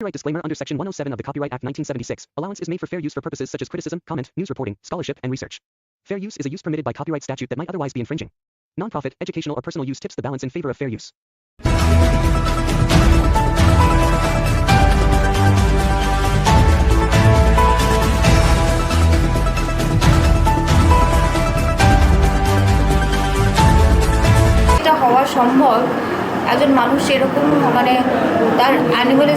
Copyright disclaimer under Section 107 of the Copyright Act 1976. Allowance is made for fair use for purposes such as criticism, comment, news reporting, scholarship, and research. Fair use is a use permitted by copyright statute that might otherwise be infringing. Non-profit, educational, or personal use tips the balance in favor of fair use. এটা হওয়া সম্ভব একজন মানুষ এরকম মানে তার animal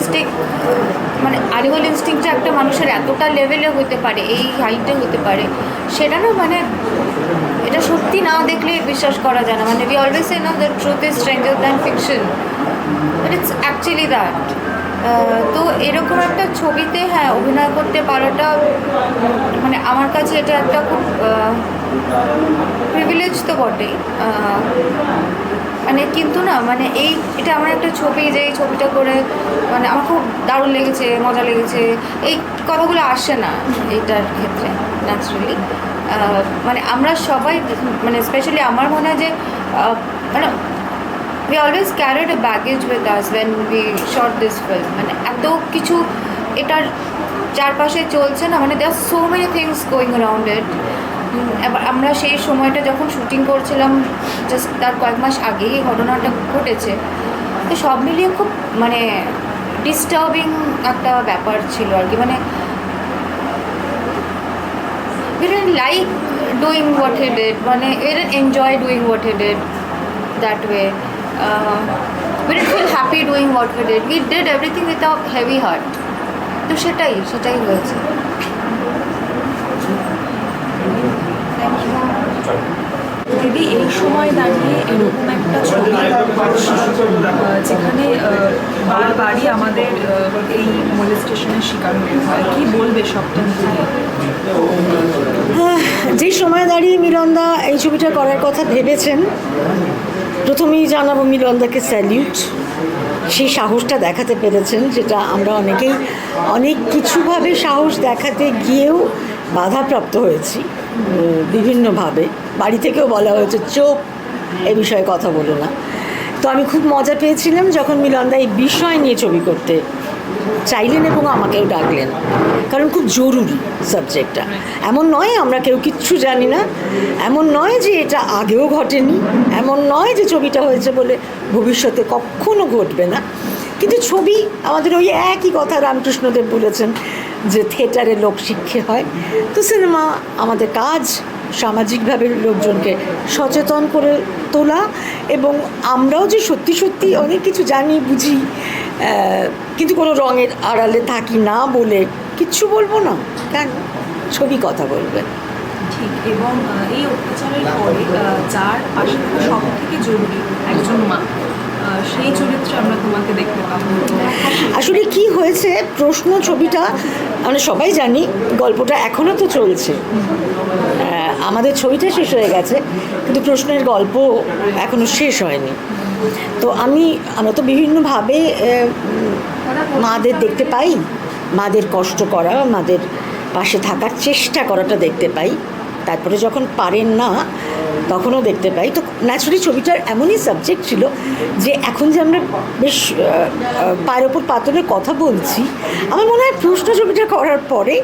ইনস্টিংক্টটা একটা মানুষের এতটা লেভেলে হতে পারে, এই হাইটে হতে পারে, সেটা না মানে এটা সত্যি না দেখলে বিশ্বাস করা যায় না। মানে উই অলওয়েজ সে না that truth is stranger than fiction, but it's actually that. তো এরকম একটা ছবিতে হ্যাঁ অভিনয় করতে পারাটা মানে আমার কাছে এটা একটা খুব প্রিভিলেজ তো বটেই। মানে কিন্তু না মানে এটা আমার একটা ছবি, যে এই ছবিটা করে মানে আমার খুব দারুণ লেগেছে, মজা লেগেছে, এই কথাগুলো আসে না এইটার ক্ষেত্রে ন্যাচারালি। মানে আমরা সবাই মানে স্পেশালি আমার মনে হয় যে মানে we always carried a baggage with us when we shot this film. মানে এত কিছু এটার চারপাশে চলছে না, মানে there are so many things going around it. এবার আমরা সেই সময়টা যখন শুটিং করছিলাম জাস্ট তার কয়েক মাস আগেই এই ঘটনাটা ঘটেছে, তো সব মিলিয়ে খুব মানে ডিস্টার্বিং একটা ব্যাপার ছিল আর কি। মানে we didn't like doing what he did, মানে we didn't enjoy doing what he did that way. We didn't feel happy doing what we did. We did everything with a heavy heart. তো সেটাই হয়েছে। দিদি এই সময় দাঁড়িয়ে এরকম একটা ছবি যেখানে বারবারই আমাদের এই মোলেস্টেশনের শিকার হতে হয়, কি বলবে সবটা নিয়ে? যে সময় দাঁড়িয়ে মিলনদা এই ছবিটা করার কথা ভেবেছেন, প্রথমেই জানাবো মিলনদাকে স্যালিউট। সেই সাহসটা দেখাতে পেরেছেন, যেটা আমরা অনেকেই অনেক কিছুভাবে সাহস দেখাতে গিয়েও বাধাপ্রাপ্ত হয়েছি বিভিন্নভাবে। বাড়ি থেকেও বলা হয়েছে চোপ, এ বিষয়ে কথা বলো না। তো আমি খুব মজা পেয়েছিলাম যখন মিলনদা এই বিষয় নিয়ে ছবি করতে চাইলেন এবং আমাকেও ডাকলেন, কারণ খুব জরুরি সাবজেক্টটা। এমন নয় আমরা কেউ কিচ্ছু জানি না, এমন নয় যে এটা আগেও ঘটেনি, এমন নয় যে ছবিটা হয়েছে বলে ভবিষ্যতে কখনো ঘটবে না। কিন্তু ছবি আমাদের ওই একই কথা রামকৃষ্ণদেব বলেছেন যে থিয়েটারে লোকশিক্ষা হয়। তো সিনেমা আমাদের কাজ সামাজিকভাবে লোকজনকে সচেতন করে তোলা, এবং আমরাও যে সত্যি সত্যি অনেক কিছু জানি বুঝি কিন্তু কোনো রঙের আড়ালে থাকি না বলে কিচ্ছু বলবো না, কেন ছবি কথা বলবে। ঠিক, এবং এই অত্যাচারের পরে যার পাশে থাকা সব থেকে জরুরি একজন মা, সেই চরিত্রে আমরা তোমাকে দেখতে পাবো। আসলে কি হয়েছে, প্রশ্ন ছবিটা আমরা সবাই জানি, গল্পটা এখনও তো চলছে। আমাদের ছবিটা শেষ হয়ে গেছে কিন্তু প্রশ্নের গল্প এখনও শেষ হয়নি। তো আমরা তো বিভিন্নভাবে মাদের দেখতে পাই, মাদের কষ্ট করা, মাদের পাশে থাকার চেষ্টা করাটা দেখতে পাই, তারপরে যখন পারেন না তখনও দেখতে পাই। তো ন্যাচারালি ছবিটার এমনই সাবজেক্ট ছিল যে এখন যে আমরা বেশ পায়ের ওপর পাথরের কথা বলছি, আমার মনে হয় প্রশ্ন ছবিটা করার পরে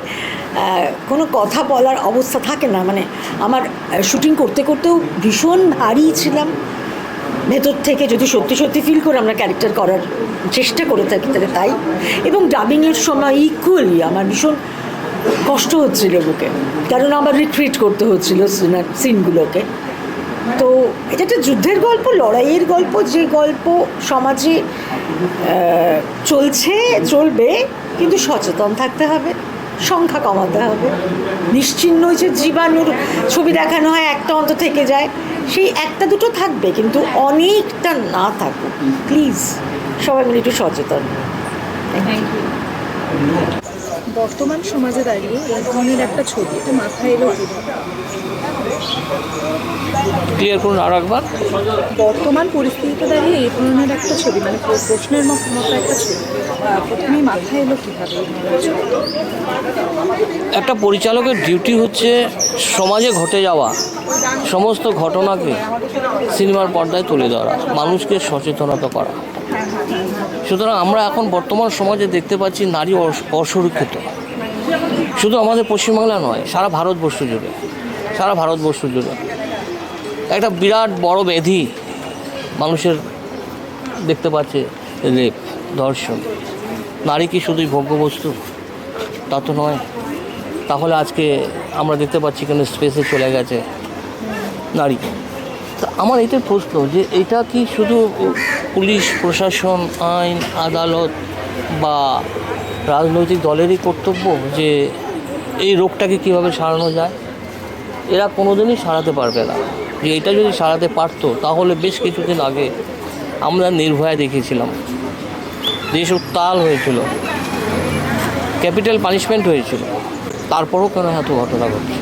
কোনো কথা বলার অবস্থা থাকে না। মানে আমার শুটিং করতে করতেও ভীষণ ভারী ছিলাম ভেতর থেকে, যদি সত্যি সত্যি ফিল করে আমরা ক্যারেক্টার করার চেষ্টা করে থাকি তাহলে তাই। এবং ডাবিংয়ের সময় ইকুয়ালি আমার ভীষণ কষ্ট হচ্ছিল বুকে, কারণ আমার রিট্রিট করতে হচ্ছিল সিনগুলোকে। তো এটা একটা যুদ্ধের গল্প, লড়াইয়ের গল্প, যে গল্প সমাজে চলবে, কিন্তু সচেতন থাকতে হবে, সংখ্যা কমাতে হবে। নিশ্চিহ্ন যে জীবাণুর ছবি দেখানো হয়, একটা অন্ত থেকে যায়, সেই একটা দুটো থাকবে কিন্তু অনেকটা না থাকুক। প্লিজ সবাই মিলে একটু সচেতন। Thank you. বর্তমান সমাজে দাঁড়িয়ে এই ধরনের একটা ছবি এটা মাথায় এলো ক্লিয়ার করুন আর একবার। বর্তমান পরিস্থিতিতে দাঁড়িয়ে এই ধরনের একটা ছবি, মানে প্রশ্নের মতো একটা ছবি প্রথমেই মাথায় এলো কীভাবে? একটা পরিচালকের ডিউটি হচ্ছে সমাজে ঘটে যাওয়া সমস্ত ঘটনাকে সিনেমার পর্দায় তুলে ধরা, মানুষকে সচেতনতা করা। সুতরাং আমরা এখন বর্তমান সমাজে দেখতে পাচ্ছি নারী অসুরক্ষিত। শুধু আমাদের পশ্চিমবাংলা নয়, সারা ভারতবর্ষ জুড়ে একটা বিরাট বড় ব্যাধি মানুষের দেখতে পাচ্ছে, রেপ, ধর্ষণ। নারী কি শুধুই ভোগ্যবস্তু? তা তো নয়। তাহলে আজকে আমরা দেখতে পাচ্ছি কেন স্পেসে চলে গেছে নারী। তা আমার এটাই প্রশ্ন যে এটা কি শুধু পুলিশ প্রশাসন, আইন, আদালত বা রাজনৈতিক দলেরই কর্তব্য যে এই রোগটাকে কীভাবে সারানো যায়? এরা কোনোদিনই সারাতে পারবে না। যে এটা যদি সারাতে পারতো তাহলে বেশ কিছুদিন আগে আমরা নির্ভয়া দেখেছিলাম, দেশ উত্তাল হয়েছিল, ক্যাপিটাল পানিশমেন্ট হয়েছিল, তারপরও কেন এত ঘটনা ঘটছে?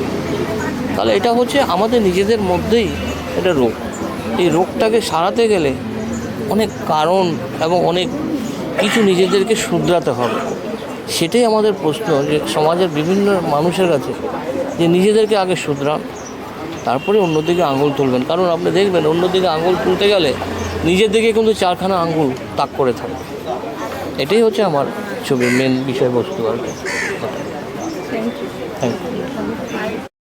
তাহলে এটা হচ্ছে আমাদের নিজেদের মধ্যেই একটা রোগ। এই রোগটাকে সারাতে গেলে অনেক কারণ এবং অনেক কিছু নিজেদেরকে শুধরাতে হবে। সেটাই আমাদের প্রশ্ন, যে সমাজের বিভিন্ন মানুষের কাছে যে নিজেদেরকে আগে শুধরান, তারপরে অন্যদিকে আঙুল তুলবেন। কারণ আপনি দেখবেন অন্যদিকে আঙুল তুলতে গেলে নিজের দিকে কিন্তু 4খানা আঙুল তাক করে থাকে। এটাই হচ্ছে আমার ছবির মেন বিষয়বস্তু আর কি। Thank you.